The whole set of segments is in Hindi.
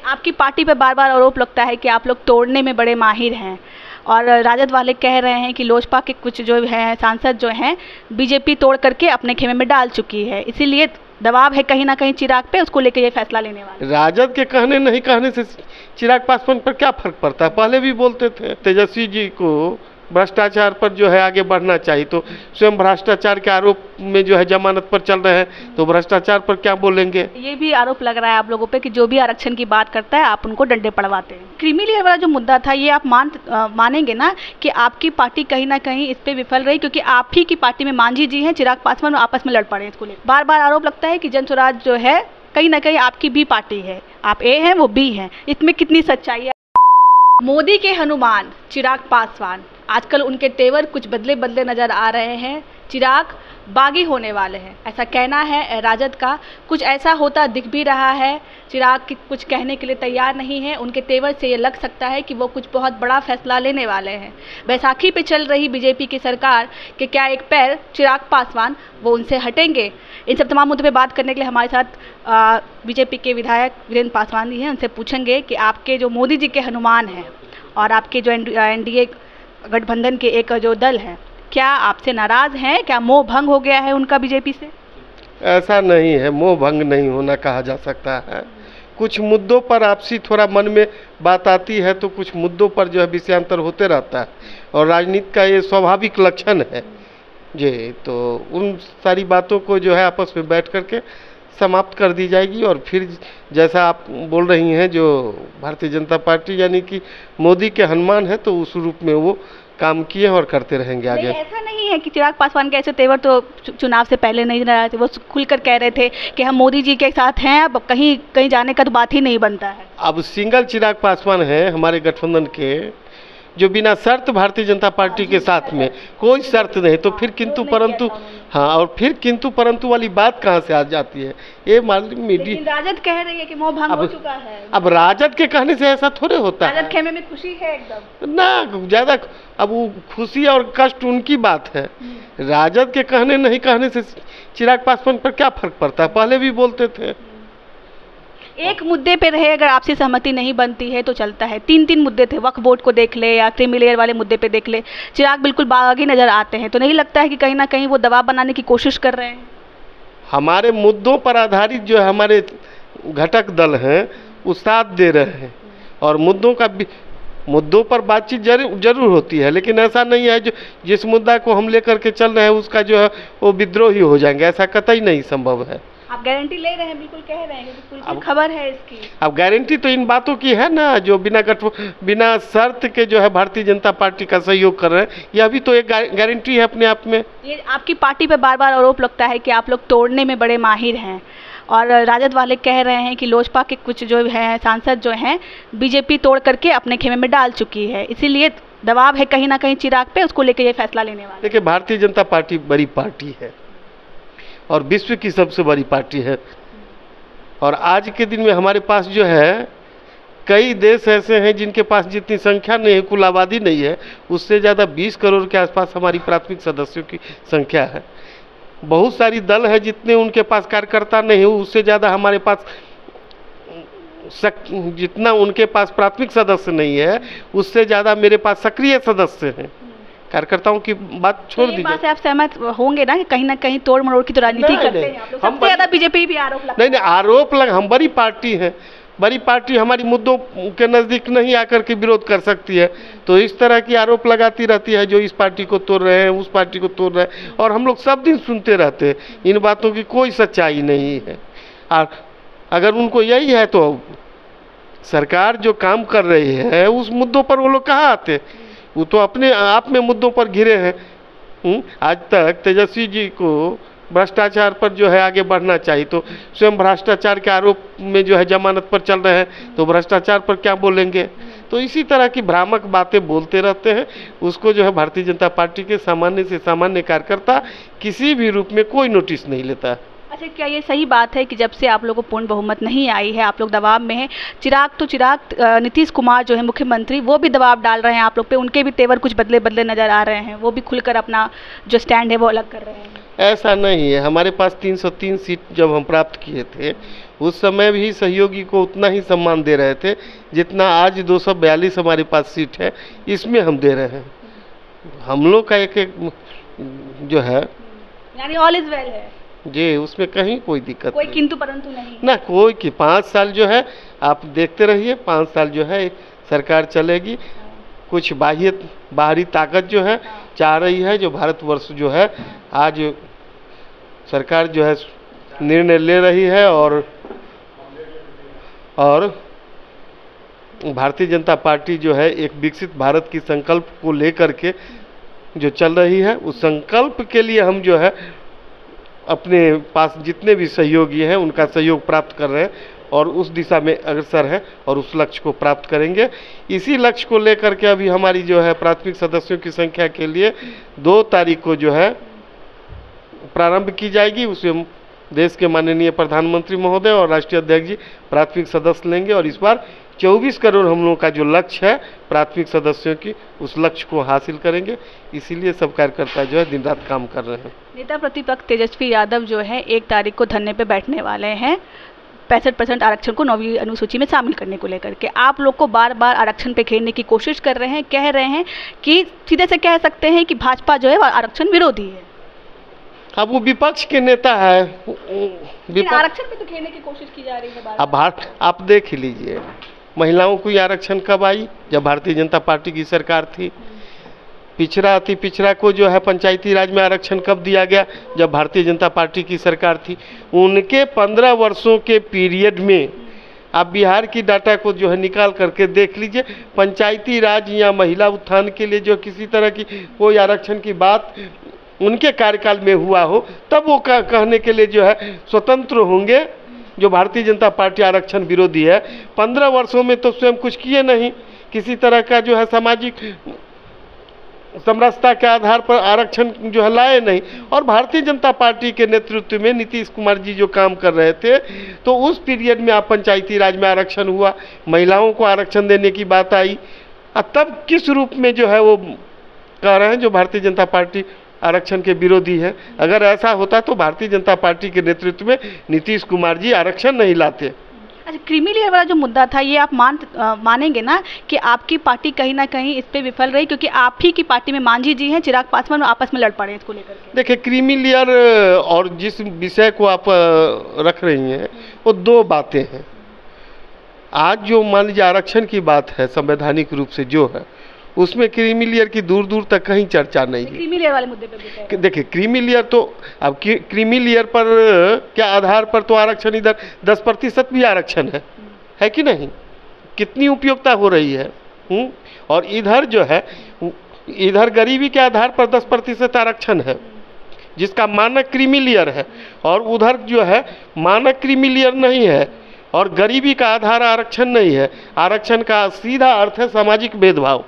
आपकी पार्टी पे बार बार आरोप लगता है कि आप लोग तोड़ने में बड़े माहिर हैं और राजद वाले कह रहे हैं कि लोजपा के कुछ जो हैं सांसद जो हैं बीजेपी तोड़ करके अपने खेमे में डाल चुकी है, इसीलिए दबाव है कहीं ना कहीं चिराग पे, उसको लेकर ये फैसला लेने वाले। राजद के कहने नहीं कहने से चिराग पासवान पर क्या फर्क पड़ता है? पहले भी बोलते थे तेजस्वी जी को भ्रष्टाचार पर जो है आगे बढ़ना चाहिए, तो स्वयं भ्रष्टाचार के आरोप में जो है जमानत पर चल रहे हैं, तो भ्रष्टाचार पर क्या बोलेंगे? ये भी आरोप लग रहा है आप लोगों पे कि जो भी आरक्षण की बात करता है आप उनको डंडे पड़वाते हैं। क्रीमी लेयर वाला जो मुद्दा था ये आप मानेंगे ना कि आपकी पार्टी कहीं ना कहीं इस पे विफल रही, क्योंकि आप ही की पार्टी में मांझी जी हैं, चिराग पासवान आपस में लड़ पड़े इसको लेकर। बार बार आरोप लगता है कि जन स्वराज जो है कहीं ना कहीं आपकी भी पार्टी है, आप ए हैं वो बी हैं, इसमें कितनी सच्चाई है? मोदी के हनुमान चिराग पासवान, आजकल उनके तेवर कुछ बदले बदले नज़र आ रहे हैं। चिराग बागी होने वाले हैं, ऐसा कहना है राजद का। कुछ ऐसा होता दिख भी रहा है, चिराग की कुछ कहने के लिए तैयार नहीं है। उनके तेवर से ये लग सकता है कि वो कुछ बहुत बड़ा फैसला लेने वाले हैं। बैसाखी पे चल रही बीजेपी की सरकार के क्या एक पैर चिराग पासवान वो उनसे हटेंगे? इन सब तमाम मुद्दों पे बात करने के लिए हमारे साथ बीजेपी के विधायक वीरेंद्र पासवान जी हैं। उनसे पूछेंगे कि आपके जो मोदी जी के हनुमान हैं और आपके जो एनडीए गठबंधन के एक जो दल है, क्या आपसे नाराज़ हैं? क्या मोह भंग हो गया है उनका बीजेपी से? ऐसा नहीं है, मोह भंग नहीं होना कहा जा सकता है। कुछ मुद्दों पर आपसी थोड़ा मन में बात आती है तो कुछ मुद्दों पर जो है विषयांतर होते रहता है, और राजनीति का ये स्वाभाविक लक्षण है जी। तो उन सारी बातों को जो है आपस में बैठ करके समाप्त कर दी जाएगी, और फिर जैसा आप बोल रही हैं जो भारतीय जनता पार्टी यानी कि मोदी के हनुमान है, तो उस रूप में वो काम किए और करते रहेंगे आगे। ऐसा नहीं है कि चिराग पासवान के ऐसे तेवर तो चुनाव से पहले नहीं रहे थे, वो खुलकर कह रहे थे कि हम मोदी जी के साथ हैं, अब कहीं कहीं जाने का तो बात ही नहीं बनता है। अब सिंगल चिराग पासवान है हमारे गठबंधन के, जो बिना शर्त भारतीय जनता पार्टी के साथ में, कोई शर्त नहीं, तो फिर किंतु परंतु, हाँ, और फिर किंतु परंतु वाली बात कहाँ से आ जाती है? ये मीडिया राजद कह रही है कि मोह भंग हो चुका है। अब राजद के कहने से ऐसा थोड़े होता है। राजद खेमे में खुशी है एकदम ना ज़्यादा, अब वो खुशी और कष्ट उनकी बात है। राजद के कहने नहीं कहने से चिराग पासवान पर क्या फर्क पड़ता है? पहले भी बोलते थे। एक मुद्दे पे रहे, अगर आपसी सहमति नहीं बनती है तो चलता है। तीन मुद्दे थे, वक्फ बोर्ड को देख ले या क्रीमी लेयर वाले मुद्दे पे देख ले, चिराग बिल्कुल बागी नजर आते हैं। तो नहीं लगता है कि कहीं ना कहीं वो दबाव बनाने की कोशिश कर रहे हैं? हमारे मुद्दों पर आधारित जो है हमारे घटक दल हैं वो साथ दे रहे हैं, और मुद्दों पर बातचीत जरूर होती है, लेकिन ऐसा नहीं है जो जिस मुद्दा को हम लेकर के चल रहे हैं उसका जो है वो विद्रोही हो जाएंगे, ऐसा कतई नहीं संभव है। आप गारंटी ले रहे हैं, बिल्कुल कह रहे हैं, बिल्कुल खबर है इसकी। अब गारंटी तो इन बातों की है ना, जो बिना शर्त के जो है भारतीय जनता पार्टी का सहयोग कर रहे हैं, यह भी तो एक गारंटी है अपने आप में। ये आपकी पार्टी पे बार बार आरोप लगता है कि आप लोग तोड़ने में बड़े माहिर हैं और राजद वाले कह रहे हैं कि लोजपा के कुछ जो हैं सांसद जो हैं बीजेपी तोड़ करके अपने खेमे में डाल चुकी है, इसीलिए दबाव है कहीं ना कहीं चिराग पे, उसको लेकर ये फैसला लेने वाले। देखिए, भारतीय जनता पार्टी बड़ी पार्टी है और विश्व की सबसे बड़ी पार्टी है, और आज के दिन में हमारे पास जो है कई देश ऐसे हैं जिनके पास जितनी संख्या नहीं है, कुल आबादी नहीं है, उससे ज़्यादा 20 करोड़ के आसपास हमारी प्राथमिक सदस्यों की संख्या है। बहुत सारी दल है जितने उनके पास कार्यकर्ता नहीं हो, उससे ज़्यादा हमारे पास जितना उनके पास प्राथमिक सदस्य नहीं है उससे ज़्यादा मेरे पास सक्रिय सदस्य हैं। कार्यकर्ताओं की बात छोड़ दीजिए। बात से आप सहमत होंगे ना कि कहीं ना कहीं तोड़ मरोड़ की तो राजनीति करते हैं आप लोग? सबसे ज़्यादा बीजेपी भी आरोप लगता है। नहीं, आरोप लग, हम बड़ी पार्टी हैं, बड़ी पार्टी हमारी मुद्दों के नज़दीक नहीं आकर के विरोध कर सकती है, तो इस तरह की आरोप लगाती रहती है, जो इस पार्टी को तोड़ रहे हैं, उस पार्टी को तोड़ रहे हैं, और हम लोग सब दिन सुनते रहते हैं। इन बातों की कोई सच्चाई नहीं है, और अगर उनको यही है तो सरकार जो काम कर रही है उस मुद्दों पर वो लोग कहाँ आते? वो तो अपने आप में मुद्दों पर घिरे हैं। आज तक तेजस्वी जी को भ्रष्टाचार पर जो है आगे बढ़ना चाहिए, तो स्वयं भ्रष्टाचार के आरोप में जो है जमानत पर चल रहे हैं, तो भ्रष्टाचार पर क्या बोलेंगे? तो इसी तरह की भ्रामक बातें बोलते रहते हैं। उसको जो है भारतीय जनता पार्टी के सामान्य से सामान्य कार्यकर्ता किसी भी रूप में कोई नोटिस नहीं लेता। अच्छा, क्या ये सही बात है कि जब से आप लोगों को पूर्ण बहुमत नहीं आई है, आप लोग दबाव में हैं? चिराग नीतीश कुमार जो है मुख्यमंत्री, वो भी दबाव डाल रहे हैं आप लोग पे, उनके भी तेवर कुछ बदले बदले नज़र आ रहे हैं, वो भी खुलकर अपना जो स्टैंड है वो अलग कर रहे हैं। ऐसा नहीं है, हमारे पास 303 सीट जब हम प्राप्त किए थे उस समय भी सहयोगी को उतना ही सम्मान दे रहे थे जितना आज 242 हमारे पास सीट है इसमें हम दे रहे हैं। हम लोग का एक जो है यानी ऑल इज वेल है जी, उसमें कहीं कोई दिक्कत कोई नहीं किंतु परंतु नहीं ना कोई कि 5 साल जो है आप देखते रहिए, 5 साल जो है सरकार चलेगी। कुछ बाहरी ताकत जो है चाह रही है, जो भारतवर्ष जो है आज सरकार जो है निर्णय ले रही है और भारतीय जनता पार्टी जो है एक विकसित भारत की संकल्प को लेकर के जो चल रही है, उस संकल्प के लिए हम जो है अपने पास जितने भी सहयोगी हैं उनका सहयोग प्राप्त कर रहे हैं और उस दिशा में अग्रसर है और उस लक्ष्य को प्राप्त करेंगे। इसी लक्ष्य को लेकर के अभी हमारी जो है प्राथमिक सदस्यों की संख्या के लिए 2 तारीख को जो है प्रारंभ की जाएगी। उसमें देश के माननीय प्रधानमंत्री महोदय और राष्ट्रीय अध्यक्ष जी प्राथमिक सदस्य लेंगे और इस बार 24 करोड़ हम लोगों का जो लक्ष्य है प्राथमिक सदस्यों की, उस लक्ष्य को हासिल करेंगे। इसीलिए सब कार्यकर्ता जो है दिन रात काम कर रहे हैं। नेता प्रतिपक्ष तेजस्वी यादव जो है 1 तारीख को धरने पे बैठने वाले हैं 65% आरक्षण को 9वीं अनुसूची में शामिल करने को लेकर के। आप लोग को बार बार आरक्षण पे घेरने की कोशिश कर रहे हैं, कह रहे हैं कि सीधे से कह सकते हैं कि भाजपा जो है आरक्षण विरोधी है। अब वो विपक्ष के नेता है, आरक्षण पे तो घेरने की कोशिश की जा रही है बार। अब आप देख लीजिए महिलाओं को आरक्षण कब आई, जब भारतीय जनता पार्टी की सरकार थी। पिछड़ा अति पिछड़ा को जो है पंचायती राज में आरक्षण कब दिया गया, जब भारतीय जनता पार्टी की सरकार थी। उनके 15 वर्षों के पीरियड में आप बिहार की डाटा को जो है निकाल करके देख लीजिए, पंचायती राज या महिला उत्थान के लिए जो किसी तरह की कोई आरक्षण की बात उनके कार्यकाल में हुआ हो तब वो कहने के लिए जो है स्वतंत्र होंगे। जो भारतीय जनता पार्टी आरक्षण विरोधी है 15 वर्षों में तो स्वयं कुछ किए नहीं, किसी तरह का जो है सामाजिक समरसता के आधार पर आरक्षण जो है लाए नहीं। और भारतीय जनता पार्टी के नेतृत्व में नीतीश कुमार जी जो काम कर रहे थे तो उस पीरियड में आप पंचायती राज में आरक्षण हुआ, महिलाओं को आरक्षण देने की बात आई। तब किस रूप में जो है वो कह रहे हैं जो भारतीय जनता पार्टी आरक्षण के विरोधी है। अगर ऐसा होता तो भारतीय जनता पार्टी के नेतृत्व में नीतीश कुमार जी आरक्षण नहीं लाते। अच्छा, क्रीमी लेयर वाला जो मुद्दा था ये आप मानेंगे ना कि आपकी पार्टी कहीं ना कहीं इस पे विफल रही, क्योंकि आप ही की पार्टी में मांझी जी हैं, चिराग पासवान आपस में लड़ पड़े इसको लेकर के। देखिए क्रीमी लेयर और जिस विषय को आप रख रही हैं वो 2 बातें हैं। आज जो मान लीजिए आरक्षण की बात है संवैधानिक रूप से जो है उसमें क्रीमी लेयर की दूर दूर तक कहीं चर्चा नहीं है। क्रीमी लेयर वाले मुद्दे पे देखिए क्रीमी लेयर तो अब क्रीमी लेयर पर क्या आधार पर तो आरक्षण इधर 10% भी आरक्षण है कि नहीं, कितनी उपयोगिता हो रही है। और इधर जो है इधर गरीबी के आधार पर 10% आरक्षण है जिसका मानक क्रीमी लेयर है, और उधर जो है मानक क्रीमी लेयर नहीं है और गरीबी का आधार आरक्षण नहीं है। आरक्षण का सीधा अर्थ है सामाजिक भेदभाव।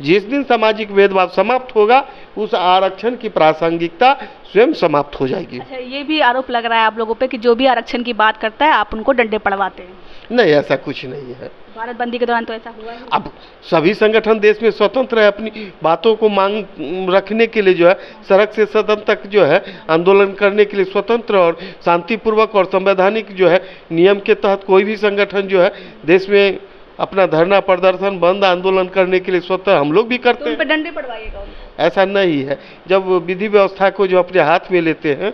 जिस दिन सामाजिक भेदभाव समाप्त होगा उस आरक्षण की प्रासंगिकता स्वयं समाप्त हो जाएगी। अच्छा, ये भी आरोप लग रहा है आप लोगों पे कि जो भी आरक्षण की बात करता है आप उनको डंडे पड़वाते हैं। नहीं, ऐसा कुछ नहीं है। भारत बंदी के दौरान तो ऐसा हुआ है। अब सभी संगठन देश में स्वतंत्र है अपनी बातों को मांग रखने के लिए, जो है सड़क से सदन तक जो है आंदोलन करने के लिए स्वतंत्र और शांतिपूर्वक और संवैधानिक जो है नियम के तहत कोई भी संगठन जो है देश में अपना धरना प्रदर्शन बंद आंदोलन करने के लिए स्वतः हम लोग भी करते हैं। तो उन पे डंडे पड़वाइएगा उनको। ऐसा नहीं है। जब विधि व्यवस्था को जो अपने हाथ में लेते हैं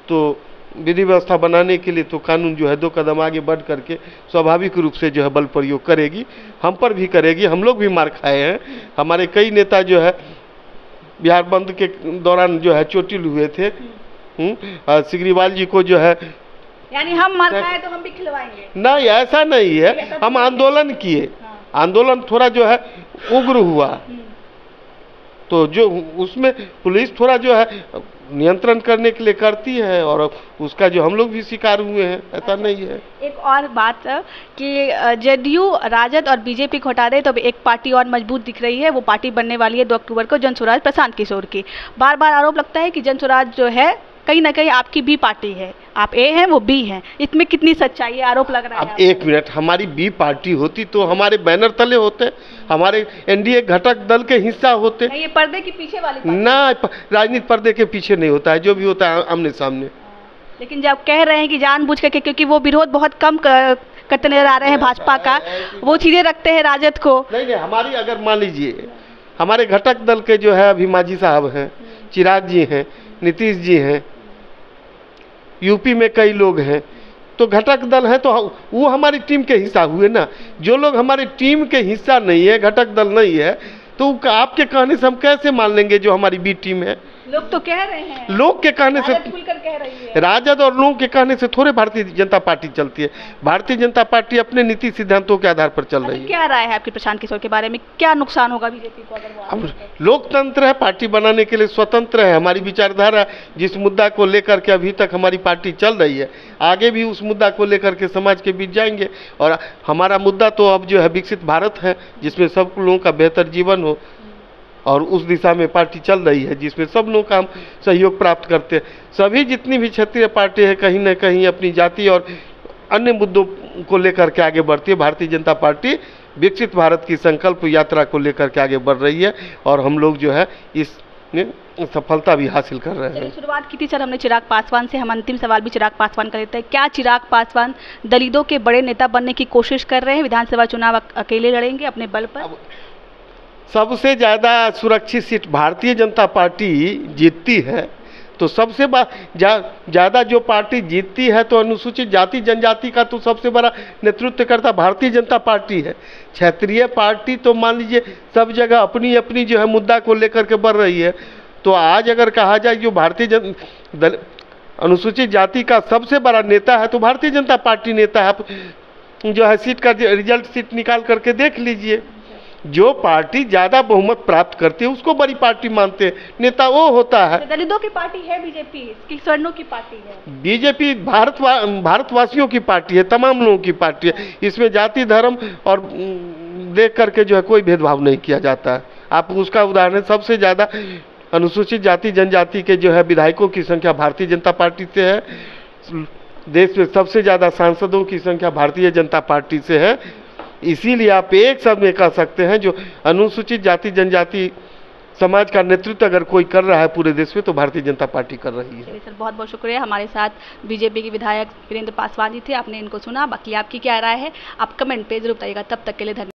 तो विधि व्यवस्था बनाने के लिए तो कानून जो है 2 कदम आगे बढ़ करके स्वाभाविक रूप से जो है बल प्रयोग करेगी, हम पर भी करेगी। हम लोग भी मार खाए हैं। हमारे कई नेता जो है बिहार बंद के दौरान जो है चोटिल हुए थे। सिग्रीवाल जी को जो है यानी हम मार खाए तो हम भी खिलवाएंगे। नहीं, ऐसा नहीं है। हम आंदोलन किए, आंदोलन थोड़ा जो है उग्र हुआ तो जो उसमें पुलिस थोड़ा जो है नियंत्रण करने के लिए करती है और उसका जो हम लोग भी शिकार हुए हैं, ऐसा नहीं है। एक और बात कि जदयू राजद और बीजेपी को हटा दे तो एक पार्टी और मजबूत दिख रही है, वो पार्टी बनने वाली है 2 अक्टूबर को, जन स्वराज प्रशांत किशोर की। बार बार आरोप लगता है कि जन स्वराज जो है कहीं ना कहीं आपकी बी पार्टी है, आप ए हैं वो बी हैं, इसमें कितनी सच्चाई है, आरोप लग रहा है? अब एक मिनट, हमारी बी पार्टी होती तो हमारे बैनर तले होते, हमारे एनडीए घटक दल के हिस्सा होते। नहीं, ये पर्दे के पीछे वाली पार्टी। ना, राजनीति पर्दे के पीछे नहीं होता है, जो भी होता है आमने सामने। लेकिन जब कह रहे हैं कि जानबूझ करके, क्योंकि वो विरोध बहुत कम करते नजर आ रहे हैं भाजपा का, वो चीजें रखते हैं राजद को। नहीं, हमारी अगर मान लीजिए हमारे घटक दल के जो है अभी मांझी साहब हैं, चिराग जी हैं, नीतीश जी हैं, यूपी में कई लोग हैं, तो घटक दल है तो वो हमारी टीम के हिस्सा हुए ना। जो लोग हमारी टीम के हिस्सा नहीं है, घटक दल नहीं है, तो आपके कहने से हम कैसे मान लेंगे जो हमारी बी टीम है? लोग तो कह रहे हैं, लोग के कहने से, खुलकर कह रही है। राजद और लोगों के कहने से थोड़े भारतीय जनता पार्टी चलती है। भारतीय जनता पार्टी अपने नीति सिद्धांतों के आधार पर चल रही है। क्या राय है आपकी प्रशांत किशोर के बारे में? क्या नुकसान होगा बीजेपी को अगर वो अब लोकतंत्र है, पार्टी बनाने के लिए स्वतंत्र है। हमारी विचारधारा जिस मुद्दा को लेकर के अभी तक हमारी पार्टी चल रही है, आगे भी उस मुद्दा को लेकर के समाज के बीच जाएंगे। और हमारा मुद्दा तो अब जो है विकसित भारत है, जिसमें सब लोगों का बेहतर जीवन हो, और उस दिशा में पार्टी चल रही है जिसमें सब लोग काम सहयोग प्राप्त करते हैं। सभी जितनी भी क्षेत्रीय पार्टी है कहीं ना कहीं अपनी जाति और अन्य मुद्दों को लेकर के आगे बढ़ती है। भारतीय जनता पार्टी विकसित भारत की संकल्प यात्रा को लेकर के आगे बढ़ रही है, और हम लोग जो है इसमें सफलता भी हासिल कर रहे हैं। शुरुआत की थी सर हमने चिराग पासवान से, हम अंतिम सवाल भी चिराग पासवान का लेते हैं। क्या चिराग पासवान दलितों के बड़े नेता बनने की कोशिश कर रहे हैं? विधानसभा चुनाव अकेले लड़ेंगे अपने बल पर? सबसे ज़्यादा सुरक्षित सीट भारतीय जनता पार्टी जीतती है, तो सबसे ज़्यादा जो पार्टी जीतती है तो अनुसूचित जाति जनजाति का तो सबसे बड़ा नेतृत्व करता भारतीय जनता पार्टी है। क्षेत्रीय पार्टी तो मान लीजिए सब जगह अपनी अपनी जो है मुद्दा को लेकर के बढ़ रही है। तो आज अगर कहा जाए जो भारतीय अनुसूचित जाति का सबसे बड़ा नेता है तो भारतीय जनता पार्टी नेता है। आप जो है सीट का रिजल्ट सीट निकाल करके देख लीजिए, जो पार्टी ज्यादा बहुमत प्राप्त करती है उसको बड़ी पार्टी मानते हैं, नेता वो होता है। दलितों की पार्टी है बीजेपी, किसानों की पार्टी है बीजेपी, भारतवासियों की पार्टी है, तमाम लोगों की पार्टी है। इसमें जाति धर्म और देख करके जो है कोई भेदभाव नहीं किया जाता है। आप उसका उदाहरण, सबसे ज्यादा अनुसूचित जाति जनजाति के जो है विधायकों की संख्या भारतीय जनता पार्टी से है। देश में सबसे ज्यादा सांसदों की संख्या भारतीय जनता पार्टी से है। इसीलिए आप एक शब्द में कह सकते हैं जो अनुसूचित जाति जनजाति समाज का नेतृत्व अगर कोई कर रहा है पूरे देश में तो भारतीय जनता पार्टी कर रही है। सर बहुत बहुत शुक्रिया। हमारे साथ बीजेपी के विधायक वीरेंद्र पासवान जी थे, आपने इनको सुना। बाकी आपकी क्या राय है आप कमेंट पे जरूर बताइएगा। तब तक के लिए धन्यवाद।